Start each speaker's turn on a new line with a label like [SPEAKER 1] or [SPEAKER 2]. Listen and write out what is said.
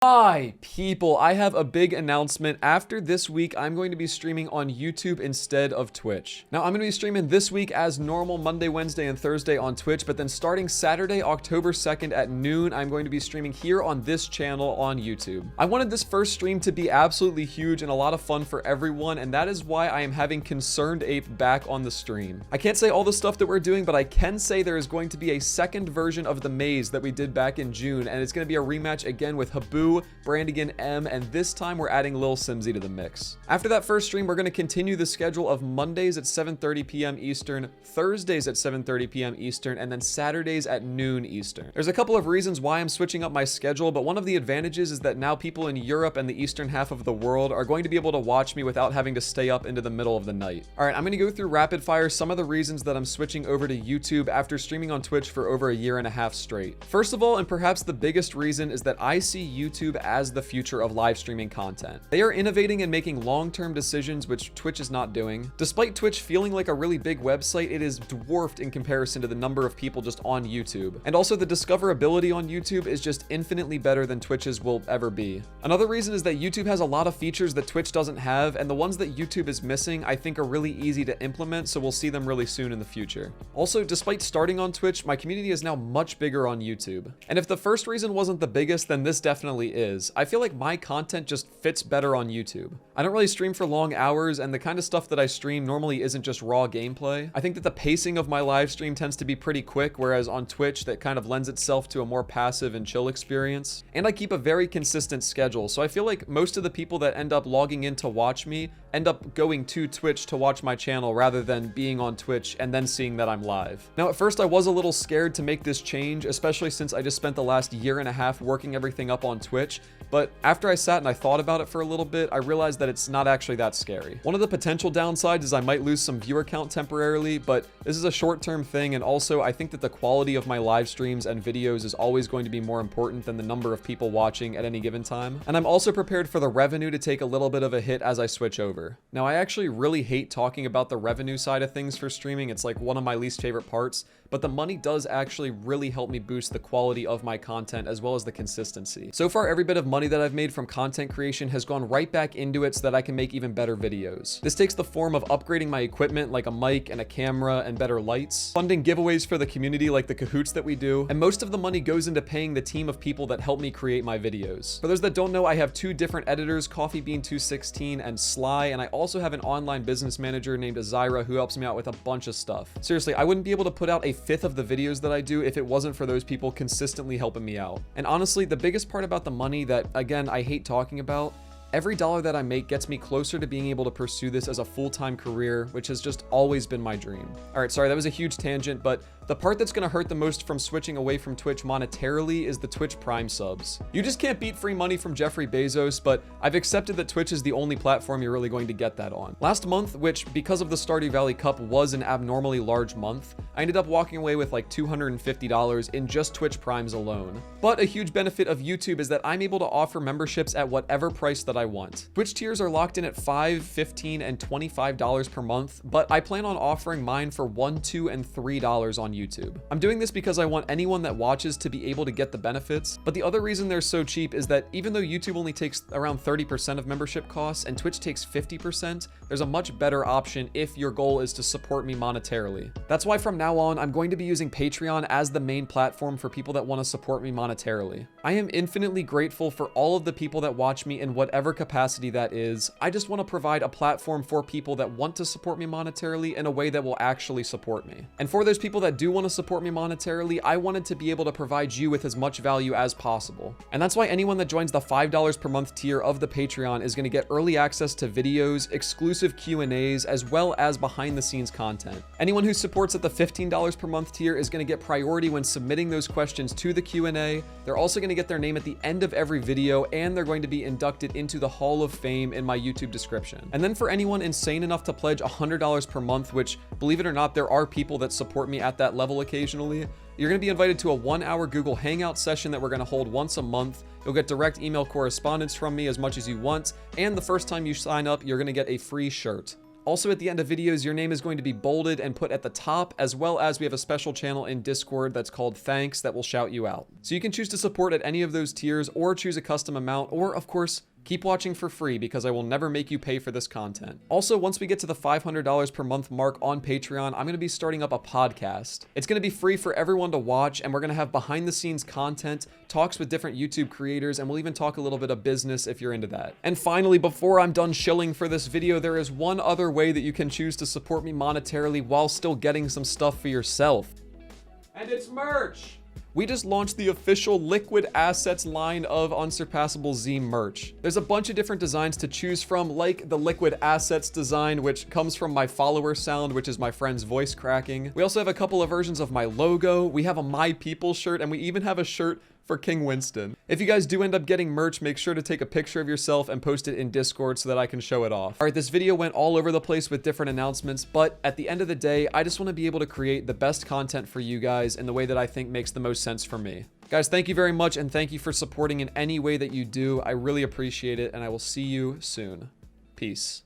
[SPEAKER 1] Hi, people. I have a big announcement. After this week, I'm going to be streaming on YouTube instead of Twitch. Now, I'm going to be streaming this week as normal, Monday, Wednesday, and Thursday on Twitch, but then starting Saturday, October 2nd at noon, I'm going to be streaming here on this channel on YouTube. I wanted this first stream to be absolutely huge and a lot of fun for everyone, and that is why I am having Concerned Ape back on the stream. I can't say all the stuff that we're doing, but I can say there is going to be a second version of the maze that we did back in June, and it's going to be a rematch again with Habu, Brandigan M, and this time we're adding Lil Simsy to the mix. After that first stream, we're going to continue the schedule of Mondays at 7:30 p.m. Eastern, Thursdays at 7:30 p.m. Eastern, and then Saturdays at noon Eastern. There's a couple of reasons why I'm switching up my schedule, but one of the advantages is that now people in Europe and the eastern half of the world are going to be able to watch me without having to stay up into the middle of the night. Alright, I'm going to go through rapid fire some of the reasons that I'm switching over to YouTube after streaming on Twitch for over a year and a half straight. First of all, and perhaps the biggest reason, is that I see YouTube as the future of live streaming content. They are innovating and making long-term decisions, which Twitch is not doing. Despite Twitch feeling like a really big website, it is dwarfed in comparison to the number of people just on YouTube. And also the discoverability on YouTube is just infinitely better than Twitch's will ever be. Another reason is that YouTube has a lot of features that Twitch doesn't have, and the ones that YouTube is missing I think are really easy to implement, so we'll see them really soon in the future. Also, despite starting on Twitch, my community is now much bigger on YouTube. And if the first reason wasn't the biggest, then this definitely is. I feel like my content just fits better on YouTube. I don't really stream for long hours, and the kind of stuff that I stream normally isn't just raw gameplay. I think that the pacing of my live stream tends to be pretty quick, whereas on Twitch that kind of lends itself to a more passive and chill experience. And I keep a very consistent schedule, so I feel like most of the people that end up logging in to watch me end up going to Twitch to watch my channel rather than being on Twitch and then seeing that I'm live. Now, at first I was a little scared to make this change, especially since I just spent the last year and a half working everything up on Twitch, but after I sat and I thought about it for a little bit, I realized that it's not actually that scary. One of the potential downsides is I might lose some viewer count temporarily, but this is a short-term thing, and also I think that the quality of my live streams and videos is always going to be more important than the number of people watching at any given time. And I'm also prepared for the revenue to take a little bit of a hit as I switch over. Now, I actually really hate talking about the revenue side of things for streaming. It's like one of my least favorite parts, but the money does actually really help me boost the quality of my content as well as the consistency. So far, every bit of money that I've made from content creation has gone right back into it so that I can make even better videos. This takes the form of upgrading my equipment like a mic and a camera and better lights, funding giveaways for the community like the Kahoots that we do, and most of the money goes into paying the team of people that help me create my videos. For those that don't know, I have two different editors, CoffeeBean216 and Sly, and I also have an online business manager named Azira who helps me out with a bunch of stuff. Seriously, I wouldn't be able to put out a fifth of the videos that I do if it wasn't for those people consistently helping me out. And honestly, the biggest part about the money that, again, I hate talking about, every dollar that I make gets me closer to being able to pursue this as a full-time career, which has just always been my dream. All right, sorry, that was a huge tangent, but the part that's going to hurt the most from switching away from Twitch monetarily is the Twitch Prime subs. You just can't beat free money from Jeffrey Bezos, but I've accepted that Twitch is the only platform you're really going to get that on. Last month, which because of the Stardew Valley Cup was an abnormally large month, I ended up walking away with like $250 in just Twitch Primes alone. But a huge benefit of YouTube is that I'm able to offer memberships at whatever price that I want. Twitch tiers are locked in at $5, $15, and $25 per month, but I plan on offering mine for $1, $2, and $3 on YouTube. I'm doing this because I want anyone that watches to be able to get the benefits, but the other reason they're so cheap is that even though YouTube only takes around 30% of membership costs and Twitch takes 50%, there's a much better option if your goal is to support me monetarily. That's why from now on, I'm going to be using Patreon as the main platform for people that want to support me monetarily. I am infinitely grateful for all of the people that watch me in whatever capacity that is. I just want to provide a platform for people that want to support me monetarily in a way that will actually support me. And for those people that do want to support me monetarily, I wanted to be able to provide you with as much value as possible. And that's why anyone that joins the $5 per month tier of the Patreon is going to get early access to videos, exclusive Q&As, as well as behind the scenes content. Anyone who supports at the $15 per month tier is going to get priority when submitting those questions to the Q&A. They're also going to get their name at the end of every video, and they're going to be inducted into the Hall of Fame in my YouTube description. And then for anyone insane enough to pledge $100 per month, which, believe it or not, there are people that support me at that level occasionally, you're going to be invited to a 1-hour Google Hangout session that we're going to hold once a month. You'll get direct email correspondence from me as much as you want, and the first time you sign up, you're going to get a free shirt. Also, at the end of videos, your name is going to be bolded and put at the top, as well as we have a special channel in Discord that's called Thanks that will shout you out. So you can choose to support at any of those tiers, or choose a custom amount, or of course, keep watching for free because I will never make you pay for this content. Also, once we get to the $500 per month mark on Patreon, I'm going to be starting up a podcast. It's going to be free for everyone to watch, and we're going to have behind the scenes content, talks with different YouTube creators, and we'll even talk a little bit of business if you're into that. And finally, before I'm done shilling for this video, there is one other way that you can choose to support me monetarily while still getting some stuff for yourself. And it's merch! We just launched the official Liquid Assets line of UnsurpassableZ merch. There's a bunch of different designs to choose from, like the Liquid Assets design, which comes from my follower sound, which is my friend's voice cracking. We also have a couple of versions of my logo. We have a My People shirt, and we even have a shirt for King Winston. If you guys do end up getting merch, make sure to take a picture of yourself and post it in Discord so that I can show it off. All right, this video went all over the place with different announcements, but at the end of the day, I just want to be able to create the best content for you guys in the way that I think makes the most sense for me. Guys, thank you very much, and thank you for supporting in any way that you do. I really appreciate it, and I will see you soon. Peace.